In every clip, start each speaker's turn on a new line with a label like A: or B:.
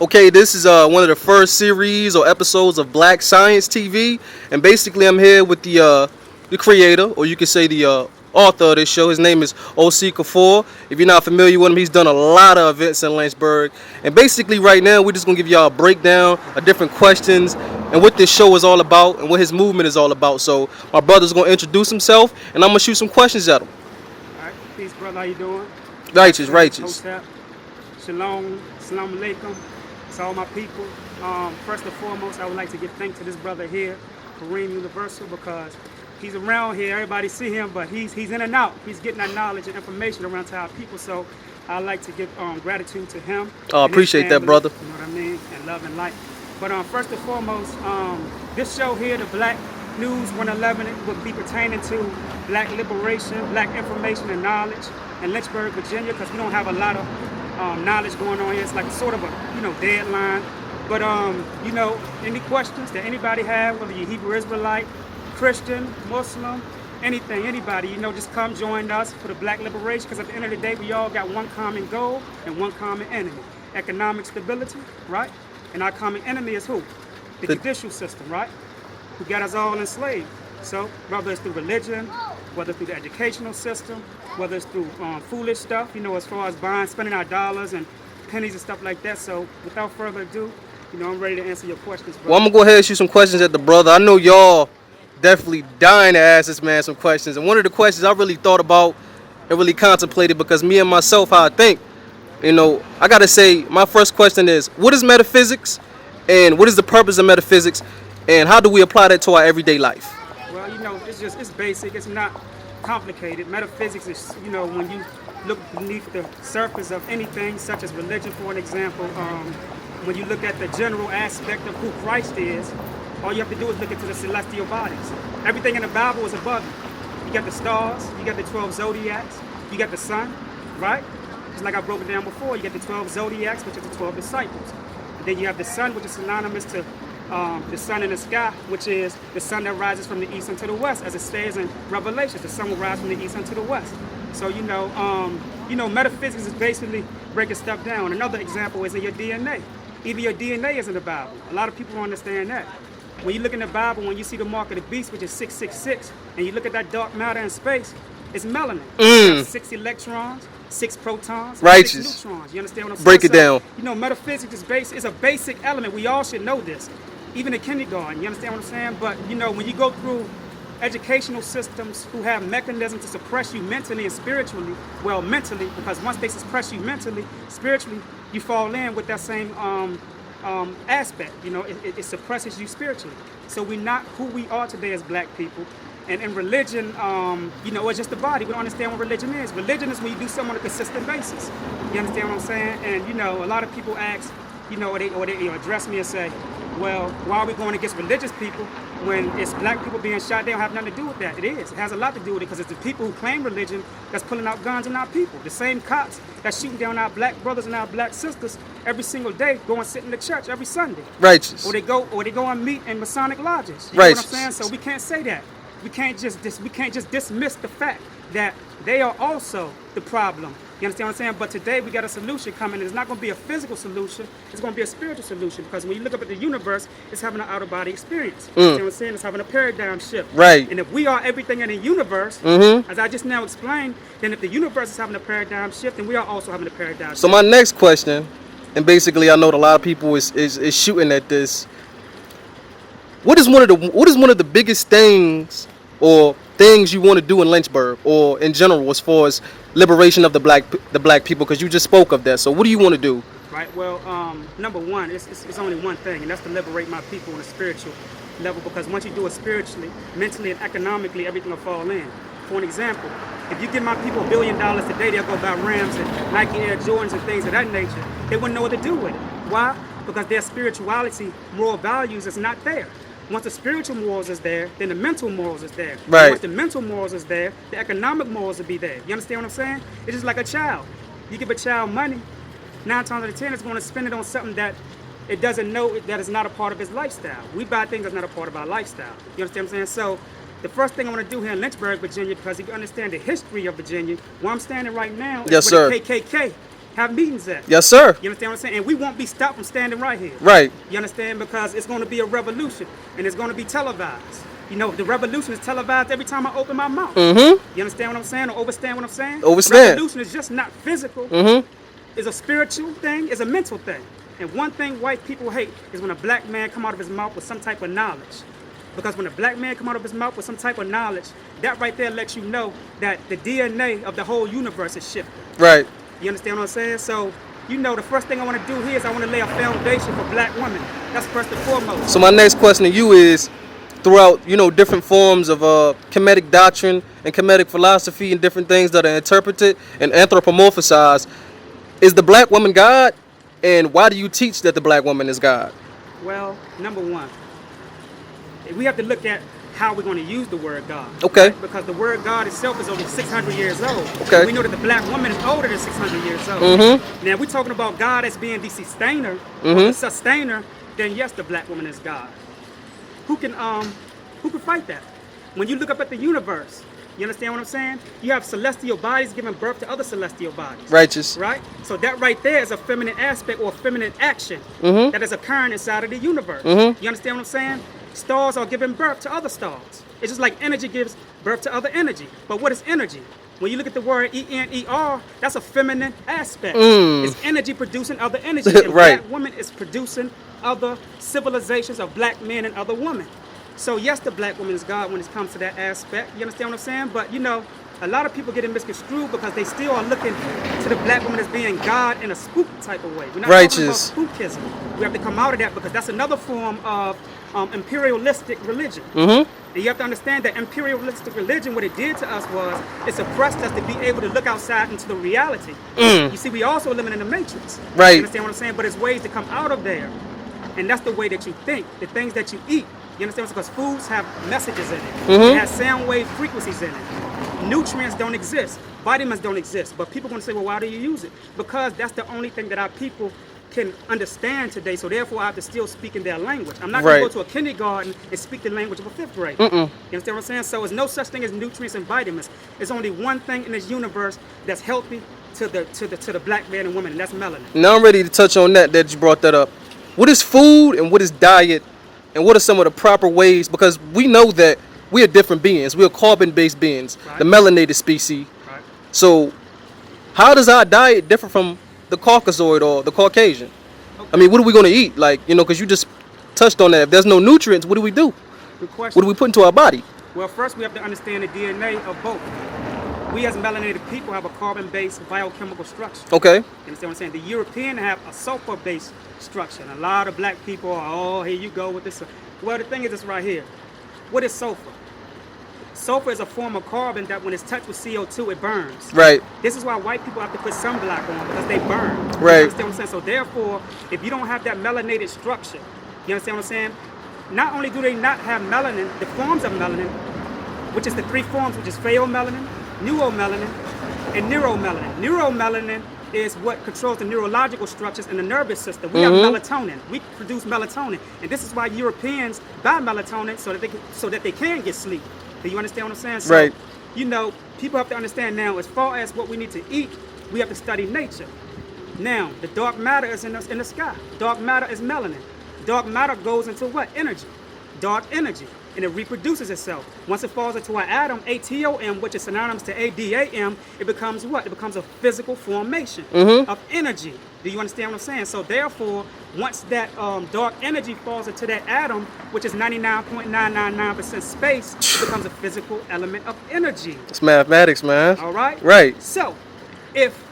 A: Okay, this is one of the first series or episodes of Black Science TV, and basically I'm here with the creator, or you could say the author of this show. His name is Osei Kufuor. If you're not familiar with him, he's done a lot of events in Lynchburg, and basically right now we're just gonna give y'all a breakdown of different questions and what this show is all about and what his movement is all about. So my brother's gonna introduce himself, and I'm gonna shoot some questions at him.
B: All right, peace, brother. How you doing?
A: Righteous.
B: Hotep. Shalom, salam alaikum. To all my people. First and foremost, I would like to give thanks to this brother here, Kareem Universal, because he's around here. Everybody see him, but he's in and out. He's getting that knowledge and information around to our people. So I'd like to give gratitude to him.
A: Oh, appreciate that, brother.
B: You know what I mean? And love and light. But first and foremost, this show here, the Black News 111, will be pertaining to Black liberation, Black information and knowledge in Lynchburg, Virginia, because we don't have a lot of knowledge going on here. It's like sort of a deadline. But any questions that anybody have, whether you're Hebrew Israelite, Christian, Muslim, anything, anybody, just come join us for the Black liberation, because at the end of the day, we all got one common goal and one common enemy: economic stability, right? And our common enemy is who? The judicial system, right? Who got us all enslaved. So whether it's through religion, whether through the educational system, whether it's through foolish stuff, as far as spending our dollars and pennies and stuff like that. So without further ado, I'm ready to answer your questions, bro.
A: Well, I'm going to go ahead and shoot some questions at the brother. I know y'all definitely dying to ask this man some questions. And one of the questions I really thought about and really contemplated, because me and myself, how I think, I got to say, my first question is, what is metaphysics? And what is the purpose of metaphysics? And how do we apply that to our everyday life?
B: Well, it's basic. It's not complicated. Metaphysics is, when you look beneath the surface of anything, such as religion, for an example, when you look at the general aspect of who Christ is, all you have to do is look into the celestial bodies. Everything in the Bible is above you. You got the stars, you got the 12 zodiacs, you got the sun, right? Just like I broke it down before, you got the 12 zodiacs, which is the 12 disciples. And then you have the sun, which is synonymous to the sun in the sky, which is the sun that rises from the east into the west, as it says in Revelation. The sun will rise from the east into the west. So metaphysics is basically breaking stuff down. Another example is in your DNA. Even your DNA is in the Bible. A lot of people don't understand that. When you look in the Bible, when you see the mark of the beast, which is 666, and you look at that dark matter in space, it's melanin. 6 electrons, 6 protons,
A: Righteous.
B: 6 neutrons. You understand what I'm saying?
A: Break it down.
B: Metaphysics is a basic element. We all should know this. Even in kindergarten, you understand what I'm saying? But, when you go through educational systems who have mechanisms to suppress you mentally and spiritually, well, mentally, because once they suppress you mentally, spiritually, you fall in with that same aspect. It suppresses you spiritually. So we're not who we are today as black people. And in religion, it's just the body. We don't understand what religion is. Religion is when you do something on a consistent basis. You understand what I'm saying? And, a lot of people ask, or they address me and say, well, why are we going against religious people when it's black people being shot? They don't have nothing to do with that. It is. It has a lot to do with it, because it's the people who claim religion that's pulling out guns on our people. The same cops that's shooting down our black brothers and our black sisters every single day go and sit in the church every Sunday.
A: Righteous.
B: Or they go and meet in Masonic lodges. You
A: Righteous.
B: know what I'm saying? So we can't say that. We can't just dismiss the fact that they are also the problem. You understand what I'm saying? But today we got a solution coming. It's not going to be a physical solution. It's going to be a spiritual solution, because when you look up at the universe, it's having an out-of-body experience. You understand what I'm saying? It's having a paradigm shift.
A: Right.
B: And if we are everything in the universe, as I just now explained, then if the universe is having a paradigm shift, then we are also having a paradigm shift.
A: So my next question, and basically I know that a lot of people is shooting at this. What is one of the biggest things or things you want to do in Lynchburg, or in general, as far as liberation of the black people? Because you just spoke of that. So what do you want to do?
B: Right. Well, number one, it's only one thing, and that's to liberate my people on a spiritual level. Because once you do it spiritually, mentally, and economically, everything will fall in. For an example, if you give my people $1 billion today, they'll go buy Rams and Nike Air Jordans and things of that nature. They wouldn't know what to do with it. Why? Because their spirituality, moral values is not there. Once the spiritual morals is there, then the mental morals is there.
A: Right.
B: And once the mental morals is there, the economic morals will be there. You understand what I'm saying? It's just like a child. You give a child money, 9 times out of 10, it's going to spend it on something that it doesn't know that is not a part of his lifestyle. We buy things that's not a part of our lifestyle. You understand what I'm saying? So the first thing I want to do here in Lynchburg, Virginia, because if you understand the history of Virginia, where I'm standing right now is
A: Yes,
B: where
A: sir.
B: the KKK have meetings at.
A: Yes, sir.
B: You understand what I'm saying? And we won't be stopped from standing right here.
A: Right.
B: You understand? Because it's going to be a revolution, and it's going to be televised. You know, the revolution is televised every time I open my mouth.
A: Mm-hmm.
B: You understand what I'm saying, or understand what I'm saying?
A: Overstand.
B: Revolution is just not physical.
A: Mm-hmm.
B: It's a spiritual thing. It's a mental thing. And one thing white people hate is when a black man come out of his mouth with some type of knowledge. Because when a black man come out of his mouth with some type of knowledge, that right there lets you know that the DNA of the whole universe is shifting.
A: Right.
B: You understand what I'm saying? So, you know, the first thing I want to do here is I want to lay a foundation for black women. That's first and foremost.
A: So my next question to you is, throughout, you know, different forms of Kemetic doctrine and Kemetic philosophy and different things that are interpreted and anthropomorphized, is the black woman God? And why do you teach that the black woman is God?
B: Well, number one, we have to look at how we're going to use the word God.
A: Okay.
B: Right? Because the word God itself is only 600 years old.
A: Okay.
B: We know that the black woman is older than 600 years old.
A: Mm-hmm.
B: Now, if we're talking about God as being the sustainer, or
A: Mm-hmm.
B: the sustainer, then yes, the black woman is God. Who can fight that? When you look up at the universe, you understand what I'm saying? You have celestial bodies giving birth to other celestial bodies.
A: Righteous.
B: Right? So that right there is a feminine aspect or feminine action
A: Mm-hmm.
B: that is occurring inside of the universe.
A: Mm-hmm.
B: You understand what I'm saying? Stars are giving birth to other stars. It's just like energy gives birth to other energy. But what is energy? When you look at the word E-N-E-R, that's a feminine aspect. It's energy producing other energy. And
A: Right.
B: black woman is producing other civilizations of black men and other women. So yes, the black woman is God when it comes to that aspect. You understand what I'm saying? But you know, a lot of people get it misconstrued because they still are looking to the black woman as being God in a spook type of way. We're not
A: Righteous.
B: talking about spookism. We have to come out of that because that's another form of imperialistic religion.
A: Mm-hmm.
B: And you have to understand that imperialistic religion, what it did to us was it suppressed us to be able to look outside into the reality. You see, we also living in the matrix.
A: Right.
B: You understand what I'm saying? But there's ways to come out of there. And that's the way that you think, the things that you eat. You understand? Because foods have messages in it. It has sound wave frequencies in it. Nutrients don't exist. Vitamins don't exist. But people are going to say, well, why do you use it? Because that's the only thing that our people can understand today. So therefore, I have to still speak in their language. I'm not going to go to a kindergarten and speak the language of a fifth grader. You understand what I'm saying? So there's no such thing as nutrients and vitamins. There's only one thing in this universe that's healthy to the black man and woman, and that's melanin.
A: Now I'm ready to touch on that you brought that up. What is food and what is diet? And what are some of the proper ways? Because we know that we are different beings. We are carbon-based beings,
B: Right.
A: the melanated species.
B: Right?
A: So how does our diet differ from the Caucasoid or the Caucasian?
B: Okay.
A: I mean, what are we going to eat? Like, you know, because you just touched on that. If there's no nutrients, what do we do?
B: Good question.
A: What do we put into our body?
B: Well, first we have to understand the DNA of both. We as melanated people have a carbon-based biochemical structure.
A: Okay.
B: You understand what I'm saying? The European have a sulfur-based structure. And a lot of black people are, oh, here you go with this. Well, the thing is this right here. What is sulfur? Sulfur is a form of carbon that when it's touched with CO2, it burns.
A: Right.
B: This is why white people have to put sunblock on because they burn.
A: Right.
B: You understand what I'm saying? So therefore, if you don't have that melanated structure, you understand what I'm saying? Not only do they not have melanin, the forms of melanin, which is the three forms, which is pheomelanin, neuromelanin, and neuromelanin. Neuromelanin is what controls the neurological structures in the nervous system. We have melatonin. We produce melatonin, and this is why Europeans buy melatonin so that they can get sleep. Do you understand what I'm saying? So,
A: Right.
B: you know, people have to understand now. As far as what we need to eat, we have to study nature. Now, the dark matter is in the sky. Dark matter is melanin. Dark matter goes into what? Energy. Dark energy. And it reproduces itself. Once it falls into an atom, ATOM, which is synonymous to ADAM, it becomes what? It becomes a physical formation of energy. Do you understand what I'm saying? So therefore, once that dark energy falls into that atom, which is 99.999% space, it becomes a physical element of energy.
A: It's mathematics, man.
B: All right?
A: Right.
B: So, if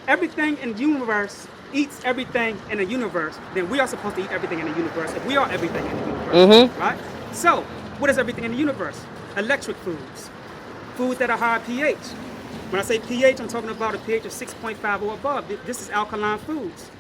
B: everything in the universe eats everything in the universe, then we are supposed to eat everything in the universe if we are everything in the universe. Right? So, what is everything in the universe? Electric foods. Foods that are high pH. When I say pH, I'm talking about a pH of 6.5 or above. This is alkaline foods.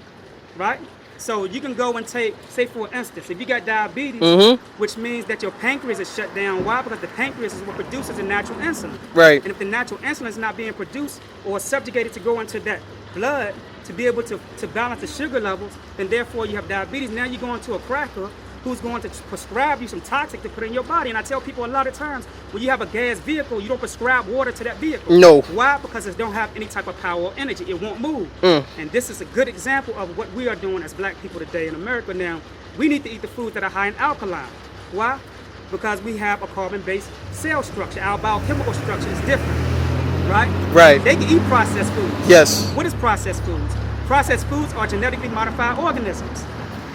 B: Right? So you can go and take, say for instance, if you got diabetes, which means that your pancreas is shut down. Why? Because the pancreas is what produces the natural insulin.
A: Right.
B: And if the natural insulin is not being produced or subjugated to go into that blood to be able to balance the sugar levels, then therefore you have diabetes. Now you go into a cracker who's going to prescribe you some toxic to put in your body. And I tell people a lot of times, when you have a gas vehicle, you don't prescribe water to that vehicle.
A: No.
B: Why? Because it don't have any type of power or energy. It won't move. And this is a good example of what we are doing as black people today in America now. We need to eat the foods that are high in alkaline. Why? Because we have a carbon-based cell structure. Our biochemical structure is different, right?
A: Right.
B: They can eat processed foods.
A: Yes.
B: What is processed foods? Processed foods are genetically modified organisms.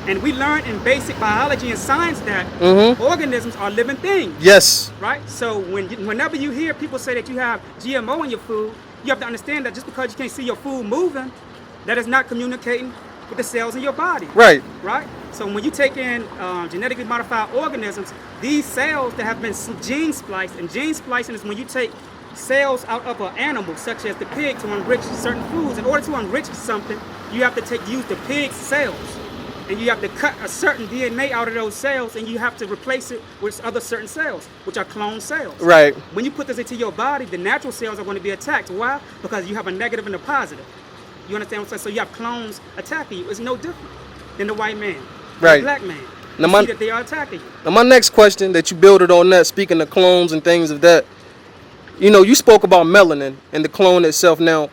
B: And we learn in basic biology and science that organisms are living things.
A: Yes.
B: Right? So whenever you hear people say that you have GMO in your food, you have to understand that just because you can't see your food moving, that is not communicating with the cells in your body.
A: Right.
B: Right? So when you take in genetically modified organisms, these cells that have been gene spliced, and gene splicing is when you take cells out of an animal, such as the pig, to enrich certain foods. In order to enrich something, you have to use the pig's cells. And you have to cut a certain DNA out of those cells, and you have to replace it with other certain cells, which are clone cells.
A: Right.
B: When you put this into your body, the natural cells are going to be attacked. Why? Because you have a negative and a positive. You understand what I'm saying? So you have clones attacking you. It's no different than the white man,
A: right.
B: The black man.
A: Now
B: you see that they are attacking you.
A: Now my next question that you build it on that, speaking of clones and things of that, you know, you spoke about melanin and the clone itself. Now,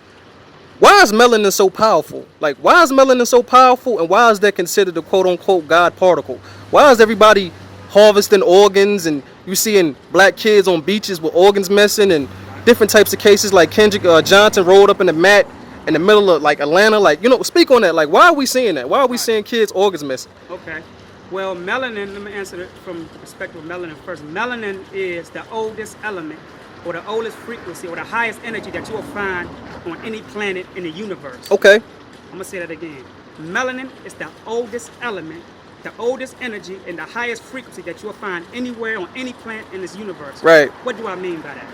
A: why is melanin so powerful? Like, why is melanin so powerful, and why is that considered a quote-unquote God particle? Why is everybody harvesting organs, and you seeing black kids on beaches with organs missing, and different types of cases like Kendrick Johnson rolled up in the mat in the middle of like Atlanta? Like, you know, speak on that. Like, why are we seeing that? Why are we seeing kids' organs missing?
B: Okay. Well, melanin, let me answer it from the perspective of melanin first. Melanin is the oldest element, or the oldest frequency, or the highest energy that you will find on any planet in the universe.
A: Okay.
B: I'm gonna say that again. Melanin is the oldest element, the oldest energy, and the highest frequency that you'll find anywhere on any planet in this universe.
A: Right.
B: What do I mean by that?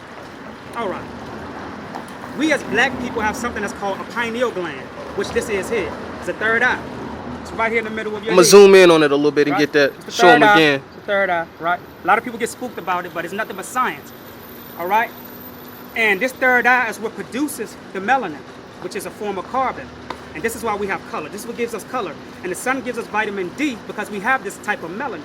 B: All right. We as black people have something that's called a pineal gland, which this is here. It's a third eye. It's right here in the middle of your
A: I'm gonna
B: head.
A: zoom in on it a little bit and
B: Right?
A: get that.
B: It's the
A: Show them
B: third eye.
A: again.
B: It's the third eye, right? A lot of people get spooked about it, but it's nothing but science. All right? And this third eye is what produces the melanin, which is a form of carbon. And this is why we have color. This is what gives us color. And the sun gives us vitamin D because we have this type of melanin.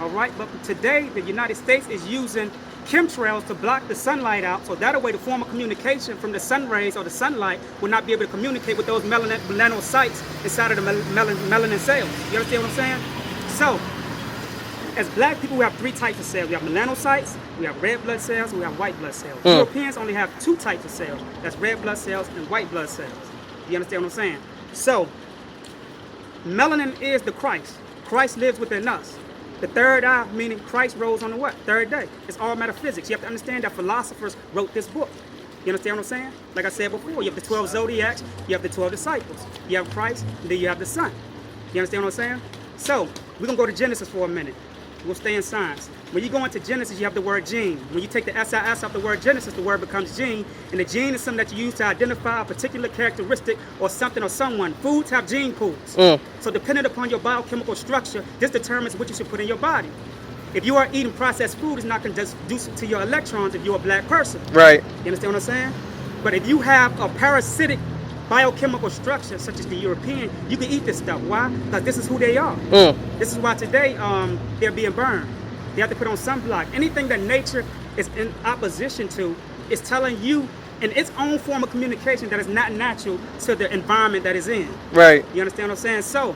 B: All right? But today, the United States is using chemtrails to block the sunlight out, so that way the form of communication from the sun rays or the sunlight will not be able to communicate with those melanocytes inside of the melanin cells. You understand what I'm saying? So, as black people, we have three types of cells. We have melanocytes, we have red blood cells, and we have white blood cells. Europeans only have two types of cells. That's red blood cells and white blood cells. You understand what I'm saying? So, melanin is the Christ. Christ lives within us. The third eye, meaning Christ rose on the what? Third day. It's all metaphysics. You have to understand that philosophers wrote this book. You understand what I'm saying? Like I said before, you have the 12 zodiacs, you have the 12 disciples. You have Christ, and then you have the Son. You understand what I'm saying? So, we're going to go to Genesis for a minute. We'll stay in science. When you go into Genesis, you have the word gene. When you take the SIS off the word Genesis, the word becomes gene. And the gene is something that you use to identify a particular characteristic or something or someone. Foods have gene pools. So depending upon your biochemical structure, this determines what you should put in your body. If you are eating processed food, it's not going to just do to your electrons if you're a black person.
A: Right.
B: You understand what I'm saying? But if you have a parasitic biochemical structure, such as the European, you can eat this stuff. Why? Because this is who they are. This is why today they're being burned. They have to put on sunblock. Anything that nature is in opposition to is telling you in its own form of communication that is not natural to the environment that is in.
A: Right.
B: You understand what I'm saying? So,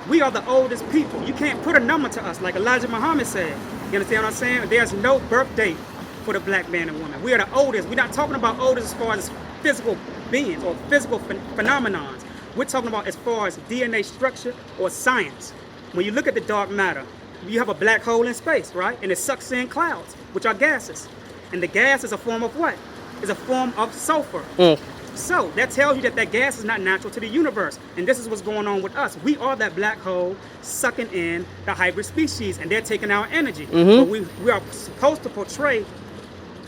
B: we are the oldest people. You can't put a number to us like Elijah Muhammad said. You understand what I'm saying? There's no birth date for the black man and woman. We are the oldest. We're not talking about oldest as far as physical beings or physical phenomenons. We're talking about as far as DNA structure or science. When you look at the dark matter, you have a black hole in space, right? And it sucks in clouds, which are gases. And the gas is a form of what? It's a form of sulfur. So that tells you that that gas is not natural to the universe. And this is what's going on with us. We are that black hole sucking in the hybrid species, and they're taking our energy. But we are supposed to portray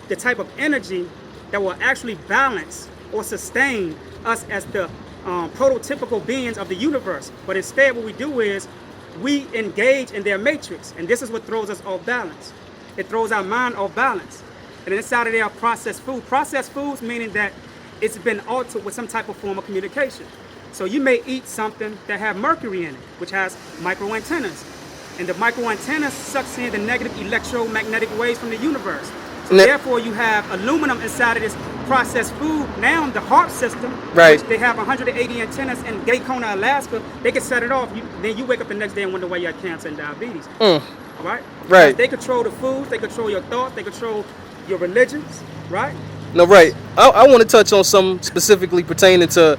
B: the type of energy that will actually balance or sustain us as the prototypical beings of the universe. But instead what we do is we engage in their matrix, and this is what throws us off balance. It throws our mind off balance. And inside of there are processed food. Processed foods meaning that it's been altered with some type of form of communication. So you may eat something that have mercury in it, which has micro antennas. And the micro antenna sucks in the negative electromagnetic waves from the universe. So
A: Ne-
B: therefore, you have aluminum inside of this processed food. Now, the HARP system,
A: Right.
B: which they have 180 antennas in Daytona, Alaska, they can set it off. Then you wake up the next day and wonder why you have cancer and diabetes. Right?
A: Right.
B: They control the foods, they control your thoughts, they control your religions, right?
A: No, right. I want to touch on something specifically pertaining to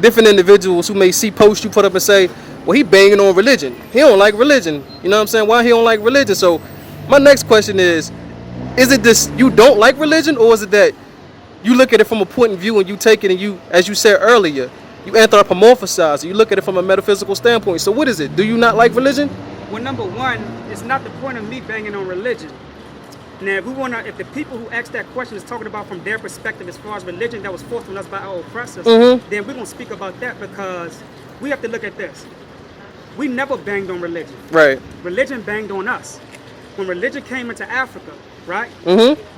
A: different individuals who may see posts you put up and say, well, he banging on religion. He don't like religion. You know what I'm saying? Why he don't like religion? So my next question is it this you don't like religion, or is it that you look at it from a point of view and you take it and you, as you said earlier, you anthropomorphize it. You look at it from a metaphysical standpoint. So what is it? Do you not like religion?
B: Well, number one, it's not the point of me banging on religion. Now, if the people who asked that question is talking about from their perspective as far as religion that was forced on us by our oppressors, then we're going to speak about that, because we have to look at this. We never banged on religion.
A: Right.
B: Religion banged on us. When religion came into Africa, right?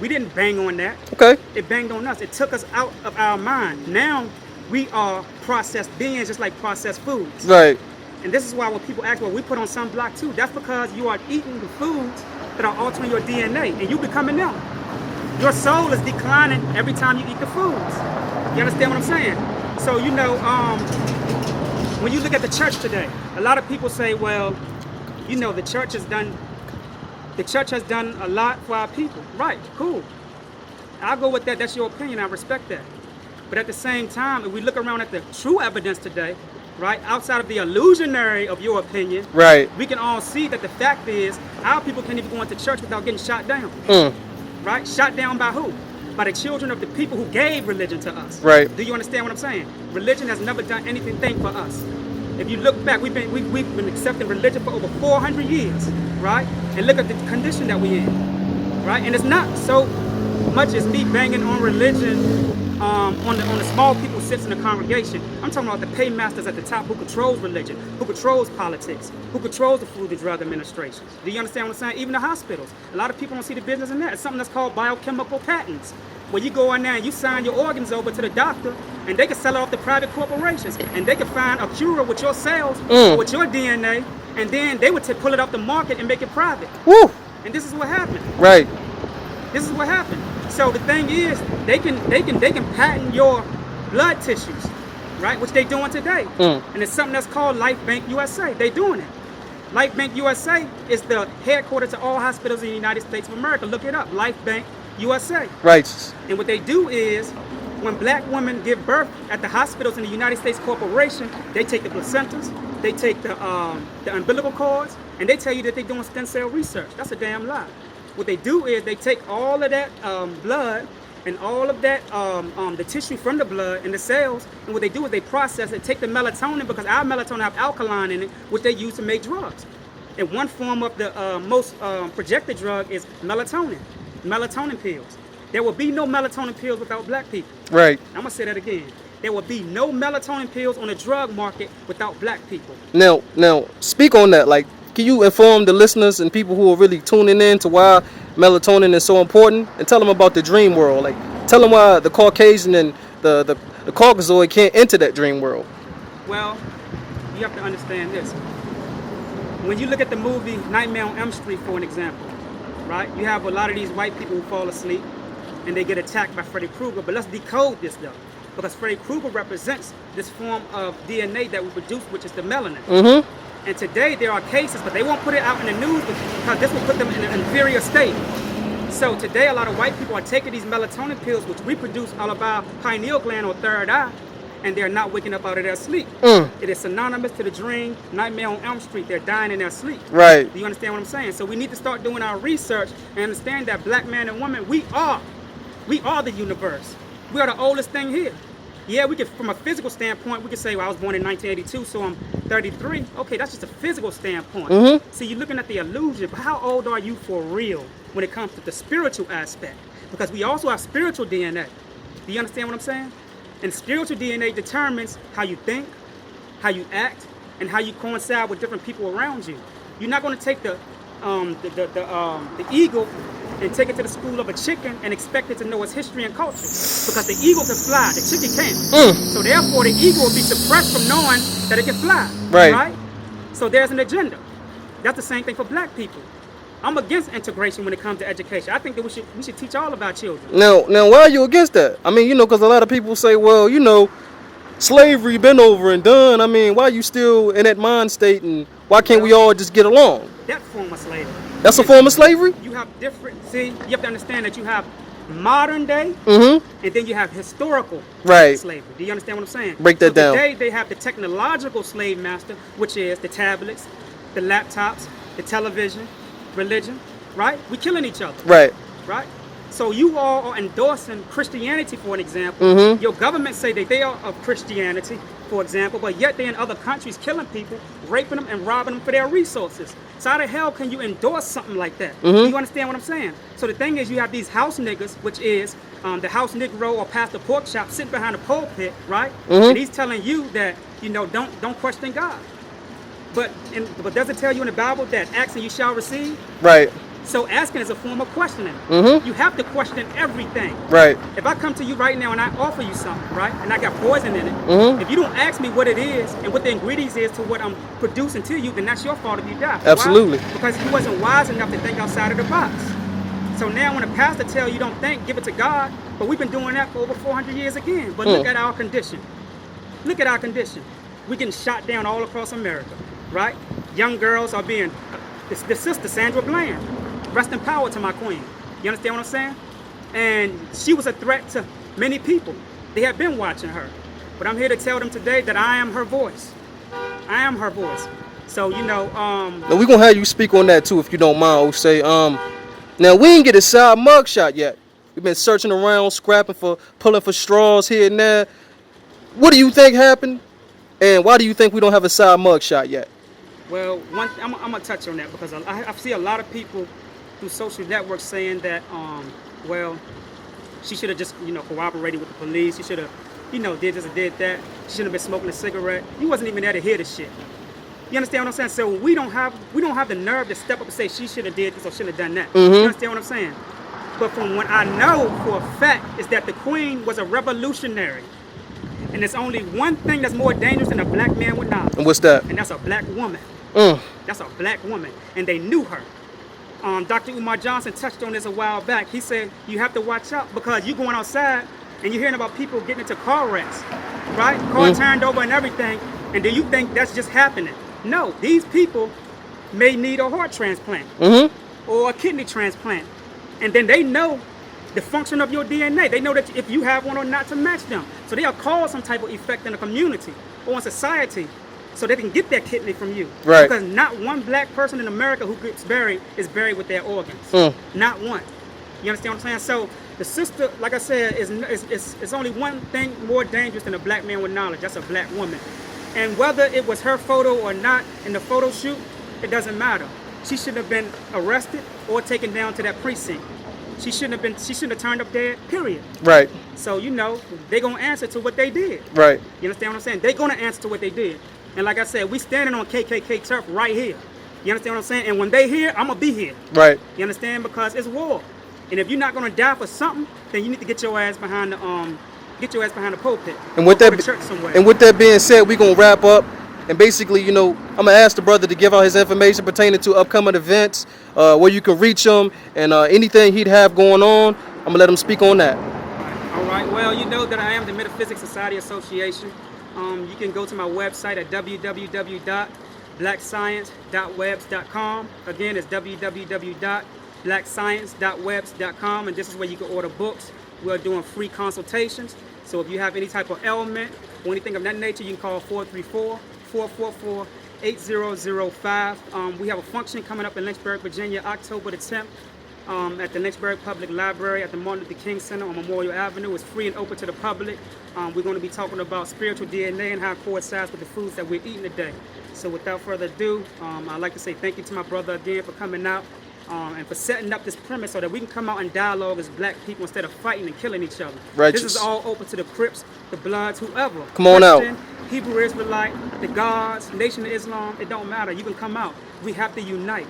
B: We didn't bang on that.
A: Okay.
B: It banged on us. It took us out of our mind. Now we are processed beings, just like processed foods.
A: Right.
B: And this is why when people ask, well, we put on sunblock too. That's because you are eating the foods that are altering your DNA, and you becoming them. Your soul is declining every time you eat the foods. You understand what I'm saying? So when you look at the church today, a lot of people say, well, the church has done a lot for our people. Right, cool. I'll go with that. That's your opinion. I respect that. But at the same time, if we look around at the true evidence today, right, outside of the illusionary of your opinion,
A: right,
B: we can all see that the fact is our people can't even go into church without getting shot down. Right? Shot down by who? By the children of the people who gave religion to us.
A: Right.
B: Do you understand what I'm saying? Religion has never done anything for us. If you look back, we've been accepting religion for over 400 years, right? And look at the condition that we're in, right? And it's not so much as me banging on religion on the small people who sits in the congregation. I'm talking about the paymasters at the top who controls religion, who controls politics, who controls the Food and Drug Administration. Do you understand what I'm saying? Even the hospitals. A lot of people don't see the business in that. It's something that's called biochemical patents, where you go in there and you sign your organs over to the doctor, and they can sell it off to private corporations, and they can find a cure with your cells or with your DNA, and then they would pull it off the market and make it private.
A: Woo.
B: And this is what happened.
A: Right.
B: This is what happened. So the thing is, they can patent your blood tissues, right? Which they doing today. And it's something that's called Life Bank USA. They doing it. Life Bank USA is the headquarters to all hospitals in the United States of America. Look it up. Life Bank USA.
A: Right.
B: And what they do is, when black women give birth at the hospitals in the United States Corporation, they take the placentas, they take the umbilical cords, and they tell you that they're doing stem cell research. That's a damn lie. What they do is they take all of that blood and all of that, the tissue from the blood and the cells, and what they do is they process it, take the melatonin, because our melatonin have alkaline in it, which they use to make drugs. And one form of the most projected drug is melatonin pills. There will be no melatonin pills without black people.
A: Right.
B: I'm gonna say that again. There will be no melatonin pills on the drug market without black people.
A: Now, speak on that. Like, can you inform the listeners and people who are really tuning in to why melatonin is so important, and tell them about the dream world? Like, tell them why the Caucasian and the Caucasoid can't enter that dream world.
B: Well, you have to understand this. When you look at the movie Nightmare on Elm Street, for an example, right? You have a lot of these white people who fall asleep and they get attacked by Freddy Krueger. But let's decode this though, because Freddy Krueger represents this form of DNA that we produce, which is the melanin. And today there are cases, but they won't put it out in the news because this will put them in an inferior state. So today a lot of white people are taking these melatonin pills, which we produce out of our pineal gland or third eye, and they're not waking up out of their sleep. It is synonymous to the dream Nightmare on Elm Street. They're dying in their sleep. Right. Do you understand what I'm saying? So we need to start doing our research and understand that black man and woman, we are the universe. We are the oldest thing here. Yeah, we could, from a physical standpoint, we could say, well, I was born in 1982, so I'm 33. Okay, that's just a physical standpoint. See, you're looking at the illusion, but how old are you for real when it comes to the spiritual aspect? Because we also have spiritual DNA. Do you understand what I'm saying? And spiritual DNA determines how you think, how you act, and how you coincide with different people around you. You're not going to take the eagle and take it to the school of a chicken and expect it to know its history and culture, because the eagle can fly, the chicken can't. So therefore, the eagle will be suppressed from knowing that it can fly. Right? So there's an agenda. That's the same thing for black people. I'm against integration when it comes to education. I think that we should teach all of our children.
A: Now, why are you against that? I mean, because a lot of people say, well, slavery been over and done. I mean, why are you still in that mind state, and why can't we all just get along?
B: That form of slavery.
A: That's a form of slavery?
B: You have different, you have to understand that you have modern day, and then you have historical slavery. Do you understand what I'm saying?
A: Break that down.
B: Today they have the technological slave master, which is the tablets, the laptops, the television, religion, right? We're killing each other. Right. So you all are endorsing Christianity, for an example. Your government say that they are of Christianity, for example, but yet they're in other countries killing people, raping them, and robbing them for their resources. So how the hell can you endorse something like that? Do you understand what I'm saying? So the thing is, you have these house niggas, which is the house Negro or Pastor Porkchop sitting behind the pulpit, right? And he's telling you that, don't question God. But does it tell you in the Bible that ask and you shall receive? Right. So asking is a form of questioning. You have to question everything. Right. If I come to you right now and I offer you something, right, and I got poison in it, if you don't ask me what it is and what the ingredients is to what I'm producing to you, then that's your fault if you die. Absolutely. Why? Because you wasn't wise enough to think outside of the box. So now when a pastor tells you don't think, give it to God, but we've been doing that for over 400 years again. But look at our condition. Look at our condition. We're getting shot down all across America, right? Young girls are being, the sister Sandra Bland, rest in power to my queen. You understand what I'm saying? And she was a threat to many people. They have been watching her. But I'm here to tell them today that I am her voice. I am her voice. So, Now, we're going to have you speak on that, too, if you don't mind, Osei. Now, we ain't get a side mugshot yet. We've been searching around, pulling for straws here and there. What do you think happened? And why do you think we don't have a side mugshot yet? Well, I'm going to touch on that because I see a lot of people through social networks saying that, she should have just, cooperated with the police. She should have, did this or did that. She shouldn't have been smoking a cigarette. You wasn't even there to hear the shit. You understand what I'm saying? So we don't have the nerve to step up and say she should have did this or should have done that. You understand what I'm saying? But from what I know for a fact is that the queen was a revolutionary. And there's only one thing that's more dangerous than a black man with knowledge. And what's that? And that's a black woman. That's a black woman. And they knew her. Dr. Umar Johnson touched on this a while back. He said, you have to watch out because you're going outside and you're hearing about people getting into car wrecks, right? Car turned over and everything. And do you think that's just happening? No, these people may need a heart transplant or a kidney transplant. And then they know the function of your DNA. They know that if you have one or not to match them. So they'll cause some type of effect in the community or in society so they can get their kidney from you. Right. Because not one black person in America who gets buried is buried with their organs. Not one. You understand what I'm saying? So the sister, like I said, is only one thing more dangerous than a black man with knowledge. That's a black woman. And whether it was her photo or not in the photo shoot, it doesn't matter. She shouldn't have been arrested or taken down to that precinct. She shouldn't have turned up dead, period. Right. So, they're going to answer to what they did. Right. You understand what I'm saying? They're going to answer to what they did. And like I said, we standing on KKK turf right here. You understand what I'm saying? And when they here, I'm going to be here. Right. You understand? Because it's war. And if you're not going to die for something, then you need to get your ass behind the pulpit. And with that being said, we're going to wrap up. And basically, I'm going to ask the brother to give out his information pertaining to upcoming events, where you can reach him, and anything he'd have going on. I'm going to let him speak on that. All right. Well, you know that I am the Metaphysics Society Association. You can go to my website at www.blackscience.webs.com. Again, it's www.blackscience.webs.com. And this is where you can order books. We're doing free consultations. So if you have any type of ailment or anything of that nature, you can call 434-444-8005. We have a function coming up in Lynchburg, Virginia, October the 10th, at the Lynchburg Public Library at the Martin Luther King Center on Memorial Avenue. It's free and open to the public. We're going to be talking about spiritual DNA and how it coincides with the foods that we're eating today. So without further ado, I'd like to say thank you to my brother again for coming out and for setting up this premise so that we can come out and dialogue as black people instead of fighting and killing each other. Righteous. This is all open to the Crips, the Bloods, whoever. Come on Christian, out. Hebrew Israelite, the Gods, Nation of Islam, it don't matter. You can come out. We have to unite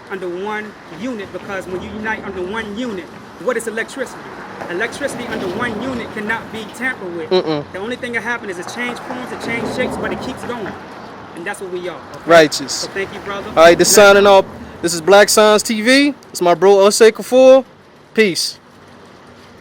B: under one unit, because when you unite under one unit, what is electricity? Electricity under one unit cannot be tampered with. The only thing that happens is it change forms, it change shapes, but it keeps going. and that's what we are. Okay?
A: Righteous.
B: So thank you, brother.
A: All right, this signing off. This is Black Science TV. It's my bro Osei Kufuor. Peace.